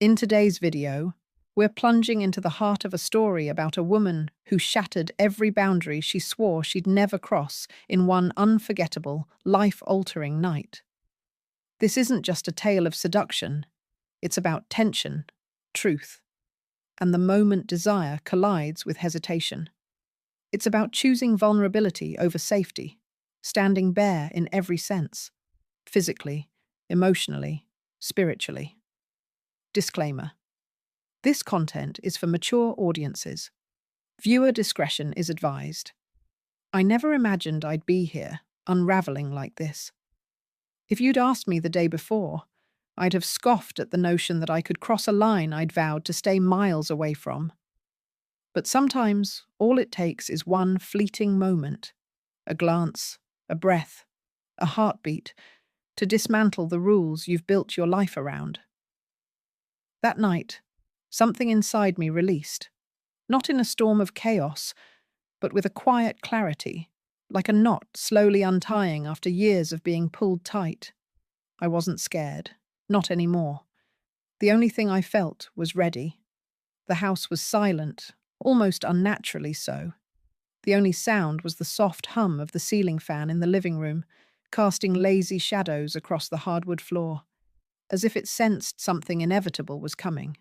In today's video, we're plunging into the heart of a story about a woman who shattered every boundary she swore she'd never cross in one unforgettable, life-altering night. This isn't just a tale of seduction, it's about tension, truth, and the moment desire collides with hesitation. It's about choosing vulnerability over safety, standing bare in every sense, physically, emotionally, spiritually. Disclaimer: this content is for mature audiences. Viewer discretion is advised. I never imagined I'd be here, unraveling like this. If you'd asked me the day before, I'd have scoffed at the notion that I could cross a line I'd vowed to stay miles away from. But sometimes all it takes is one fleeting moment, a glance, a breath, a heartbeat, to dismantle the rules you've built your life around. That night, something inside me released, not in a storm of chaos, but with a quiet clarity, like a knot slowly untying after years of being pulled tight. I wasn't scared, not anymore. The only thing I felt was ready. The house was silent, almost unnaturally so. The only sound was the soft hum of the ceiling fan in the living room, casting lazy shadows across the hardwood floor, as if it sensed something inevitable was coming.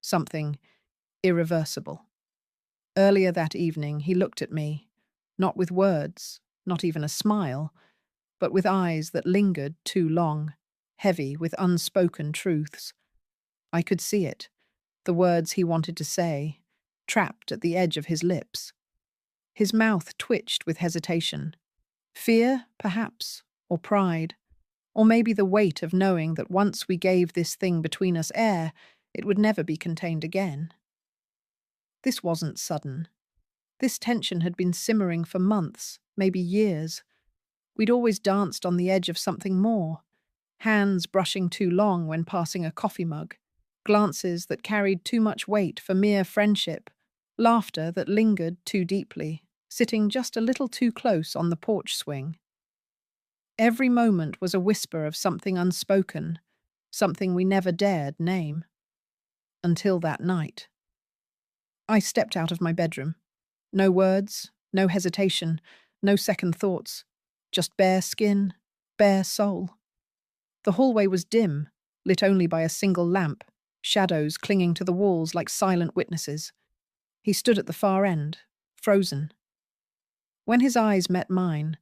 Something irreversible. Earlier that evening, he looked at me, not with words, not even a smile, but with eyes that lingered too long, heavy with unspoken truths. I could see it, the words he wanted to say, trapped at the edge of his lips. His mouth twitched with hesitation. Fear, perhaps, or pride, or maybe the weight of knowing that once we gave this thing between us air, it would never be contained again. This wasn't sudden. This tension had been simmering for months, maybe years. We'd always danced on the edge of something more, hands brushing too long when passing a coffee mug, glances that carried too much weight for mere friendship, laughter that lingered too deeply, sitting just a little too close on the porch swing. Every moment was a whisper of something unspoken, something we never dared name. Until that night. I stepped out of my bedroom. No words, no hesitation, no second thoughts, just bare skin, bare soul. The hallway was dim, lit only by a single lamp, shadows clinging to the walls like silent witnesses. He stood at the far end, frozen. When his eyes met mine,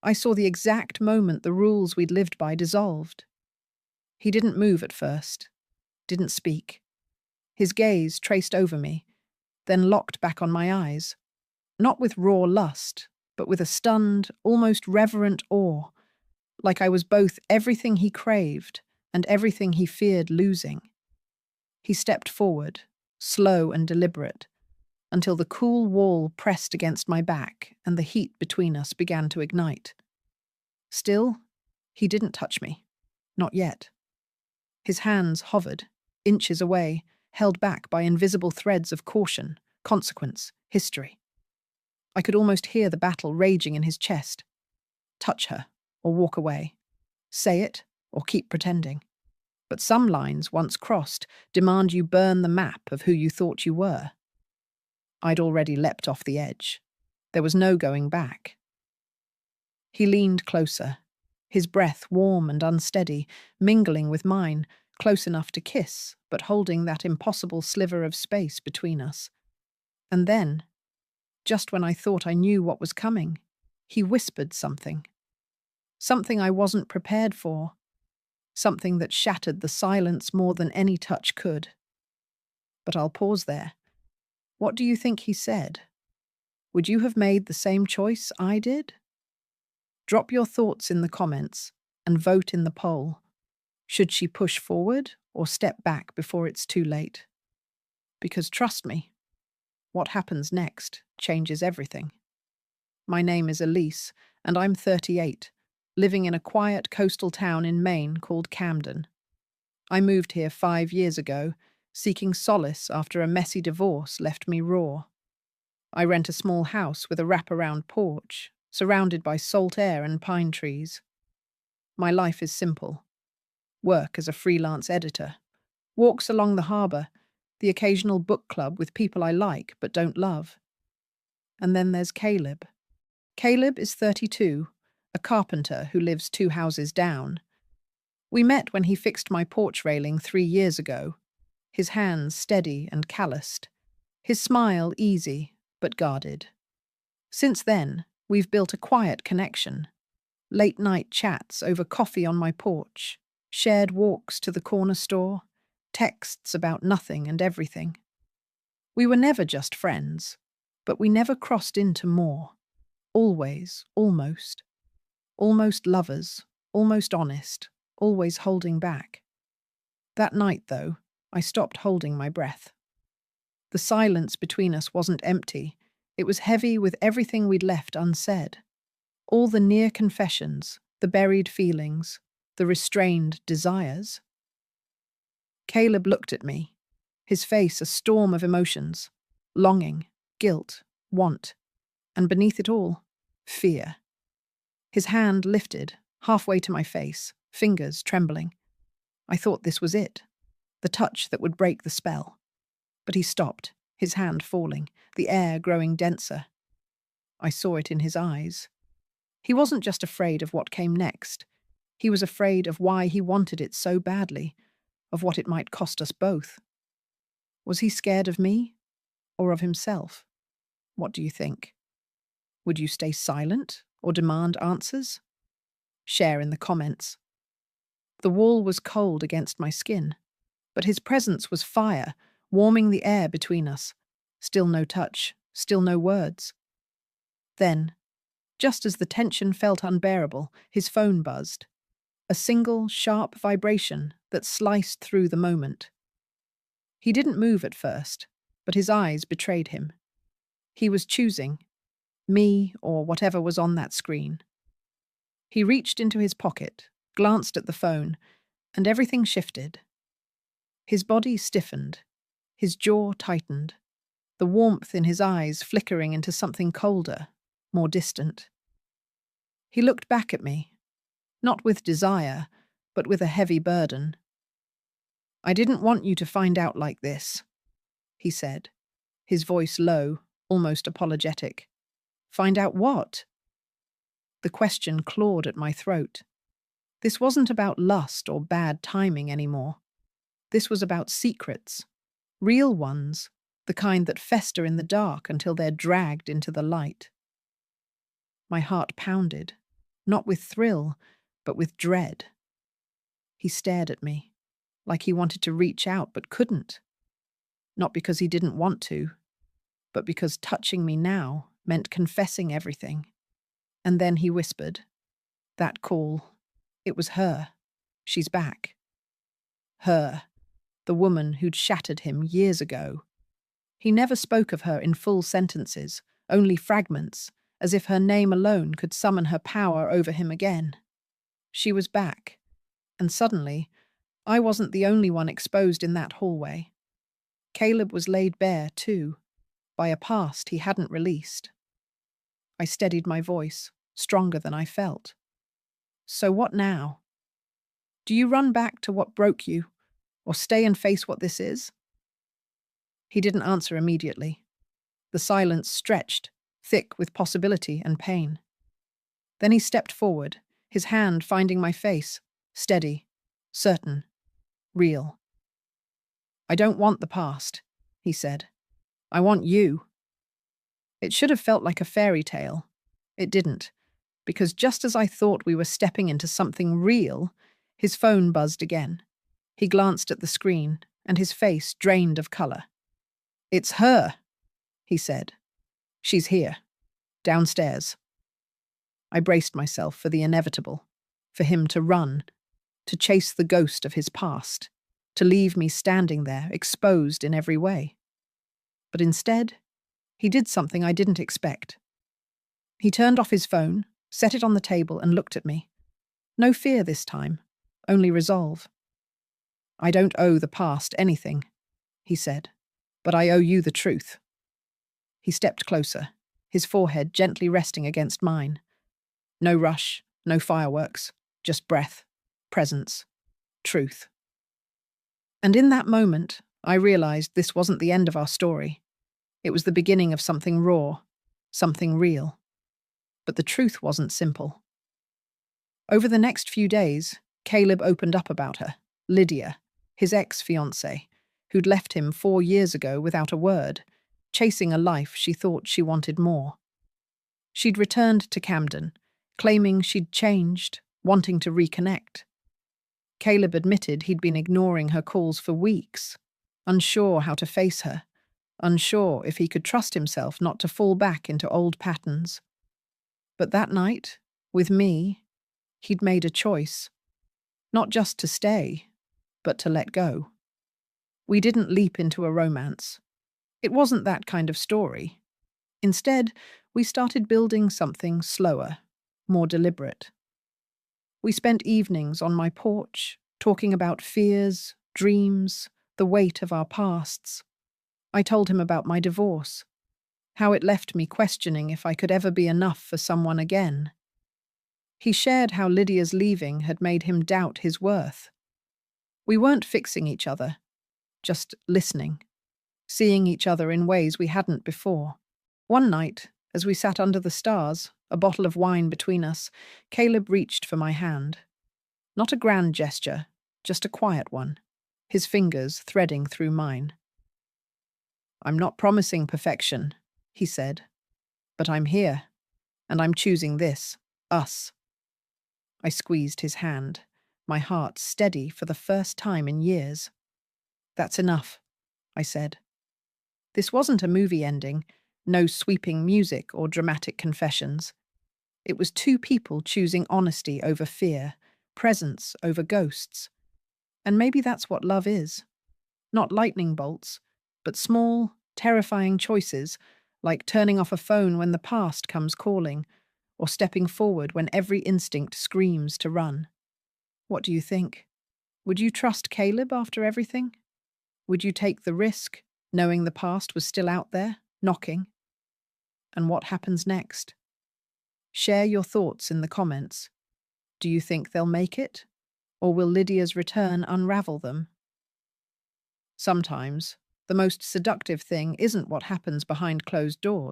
I saw the exact moment the rules we'd lived by dissolved. He didn't move at first, didn't speak. His gaze traced over me, then locked back on my eyes, not with raw lust, but with a stunned, almost reverent awe, like I was both everything he craved and everything he feared losing. He stepped forward, slow and deliberate, until the cool wall pressed against my back and the heat between us began to ignite. Still, he didn't touch me. Not yet. His hands hovered, inches away, held back by invisible threads of caution, consequence, history. I could almost hear the battle raging in his chest. Touch her, or walk away. Say it, or keep pretending. But some lines, once crossed, demand you burn the map of who you thought you were. I'd already leapt off the edge. There was no going back. He leaned closer, his breath warm and unsteady, mingling with mine, close enough to kiss, but holding that impossible sliver of space between us. And then, just when I thought I knew what was coming, he whispered something. Something I wasn't prepared for. Something that shattered the silence more than any touch could. But I'll pause there. What do you think he said? Would you have made the same choice I did? Drop your thoughts in the comments and vote in the poll. Should she push forward or step back before it's too late? Because trust me, what happens next changes everything. My name is Elise, and I'm 38, living in a quiet coastal town in Maine called Camden. I moved here 5 years ago, seeking solace after a messy divorce left me raw. I rent a small house with a wraparound porch, surrounded by salt air and pine trees. My life is simple. Work as a freelance editor, Walks along the harbour, the occasional book club with people I like but don't love. And then there's Caleb. Caleb is 32, a carpenter who lives 2 houses down. We met when he fixed my porch railing 3 years ago, his hands steady and calloused, his smile easy but guarded. Since then, we've built a quiet connection. Late-night chats over coffee on my porch, shared walks to the corner store, texts about nothing and everything. We were never just friends, but we never crossed into more. Always, almost. Almost lovers, almost honest, always holding back. That night, though, I stopped holding my breath. The silence between us wasn't empty. It was heavy with everything we'd left unsaid. All the near confessions, the buried feelings, the restrained desires. Caleb looked at me, his face a storm of emotions, longing, guilt, want, and beneath it all, fear. His hand lifted, halfway to my face, fingers trembling. I thought this was it, the touch that would break the spell. But he stopped, his hand falling, the air growing denser. I saw it in his eyes. He wasn't just afraid of what came next. He was afraid of why he wanted it so badly, of what it might cost us both. Was he scared of me, or of himself? What do you think? Would you stay silent, or demand answers? Share in the comments. The wall was cold against my skin, but his presence was fire, warming the air between us. Still no touch, still no words. Then, just as the tension felt unbearable, his phone buzzed. A single, sharp vibration that sliced through the moment. He didn't move at first, but his eyes betrayed him. He was choosing me or whatever was on that screen. He reached into his pocket, glanced at the phone, and everything shifted. His body stiffened, his jaw tightened, the warmth in his eyes flickering into something colder, more distant. He looked back at me, not with desire, but with a heavy burden. "I didn't want you to find out like this," he said, his voice low, almost apologetic. "Find out what?" The question clawed at my throat. This wasn't about lust or bad timing anymore. This was about secrets, real ones, the kind that fester in the dark until they're dragged into the light. My heart pounded, not with thrill, but with dread. He stared at me, like he wanted to reach out but couldn't. Not because he didn't want to, but because touching me now meant confessing everything. And then he whispered, "That call, it was her. She's back." Her, the woman who'd shattered him years ago. He never spoke of her in full sentences, only fragments, as if her name alone could summon her power over him again. She was back, and suddenly, I wasn't the only one exposed in that hallway. Caleb was laid bare, too, by a past he hadn't released. I steadied my voice, stronger than I felt. "So what now? Do you run back to what broke you, or stay and face what this is?" He didn't answer immediately. The silence stretched, thick with possibility and pain. Then he stepped forward, his hand finding my face, steady, certain, real. "I don't want the past," he said. "I want you." It should have felt like a fairy tale. It didn't, because just as I thought we were stepping into something real, his phone buzzed again. He glanced at the screen, and his face drained of color. "It's her," he said. "She's here, downstairs." I braced myself for the inevitable, for him to run, to chase the ghost of his past, to leave me standing there, exposed in every way. But instead, he did something I didn't expect. He turned off his phone, set it on the table, and looked at me. No fear this time, only resolve. "I don't owe the past anything," he said, "but I owe you the truth." He stepped closer, his forehead gently resting against mine. No rush, no fireworks, just breath, presence, truth. And in that moment, I realized this wasn't the end of our story. It was the beginning of something raw, something real. But the truth wasn't simple. Over the next few days, Caleb opened up about her, Lydia, his ex-fiancée, who'd left him 4 years ago without a word, chasing a life she thought she wanted more. She'd returned to Camden, claiming she'd changed, wanting to reconnect. Caleb admitted he'd been ignoring her calls for weeks, unsure how to face her, unsure if he could trust himself not to fall back into old patterns. But that night, with me, he'd made a choice. Not just to stay, but to let go. We didn't leap into a romance. It wasn't that kind of story. Instead, we started building something slower, more deliberate. We spent evenings on my porch, talking about fears, dreams, the weight of our pasts. I told him about my divorce, how it left me questioning if I could ever be enough for someone again. He shared how Lydia's leaving had made him doubt his worth. We weren't fixing each other, just listening, seeing each other in ways we hadn't before. One night, as we sat under the stars, a bottle of wine between us, Caleb reached for my hand. Not a grand gesture, just a quiet one, his fingers threading through mine. "I'm not promising perfection," he said, "but I'm here, and I'm choosing this, us." I squeezed his hand, my heart steady for the first time in years. "That's enough," I said. This wasn't a movie ending, no sweeping music or dramatic confessions. It was two people choosing honesty over fear, presence over ghosts. And maybe that's what love is. Not lightning bolts, but small, terrifying choices, like turning off a phone when the past comes calling, or stepping forward when every instinct screams to run. What do you think? Would you trust Caleb after everything? Would you take the risk, knowing the past was still out there, knocking? And what happens next? Share your thoughts in the comments. Do you think they'll make it? Or will Lydia's return unravel them? Sometimes, the most seductive thing isn't what happens behind closed doors.